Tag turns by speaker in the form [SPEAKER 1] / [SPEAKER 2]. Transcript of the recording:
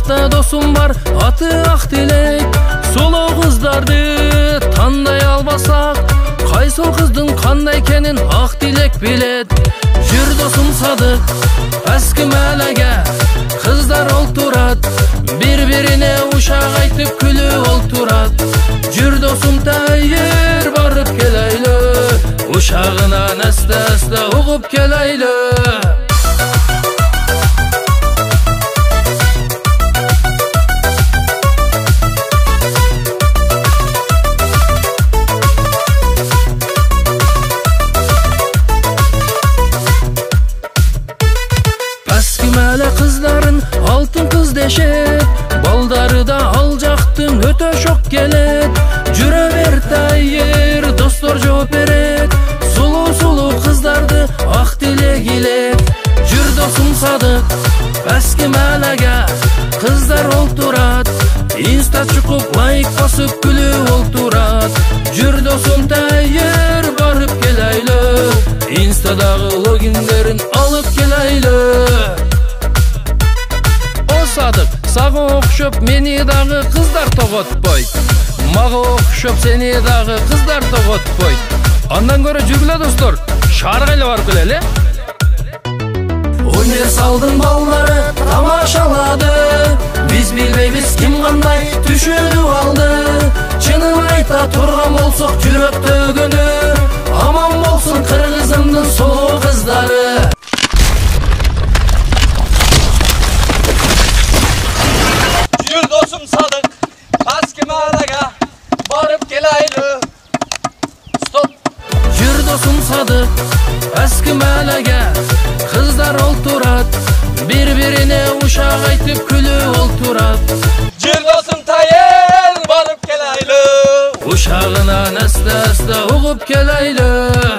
[SPEAKER 1] Ошақта досым бар, аты Ақтилек. Сұлу қыздарды таңдай албасақ, қайсыл қыздың қандай екенін Ақтилек білет. Жүр досым Садық, әскі мәләге, қыздар олтырат, бір-біріне ушақ айтып күліп олтырат. Жүр досым тәйір барып келейлі, ушағынан әсті ұғып келейлі. Мәлі қыздарын алтын қыз дешет, балдары да ал жақтың өте шоқ келет. Жүре бер тәйір, достар жооп берет, сұлу қыздарды Ақтилек илет. Жүр досым Садық, әскі мәләге, қыздар олтырат, инста чықып лайк басып күліп олтырат. Жүр досым тәйір барып келейлі, инстадағы логиндерін алып келейлі. Садық, сағы оқшып мені дағы қыздар тоғытпой, мағы оқшып сені дағы қыздар тоғытпой. Андан көрі жүргілі достар, шарғайлы бар күлелі. Универсалдың баллары тамашалады, біз білбейбіз кім қандай түшіді алды. Чынын айта тұрған болсық жүрек төгіні, аман болсын қырғызымның сұлу қыздары.
[SPEAKER 2] Жүр досым Садық, әскі мәләге, барып келейлі. Стоп!
[SPEAKER 1] Жүр досым Садық, әскі мәләге, қыздар олтырат, бір-біріне ушақ айтып күліп олтырат.
[SPEAKER 2] Жүр досым тәйір, барып келейлі.
[SPEAKER 1] Ушағынан әсті ұғып келейлі.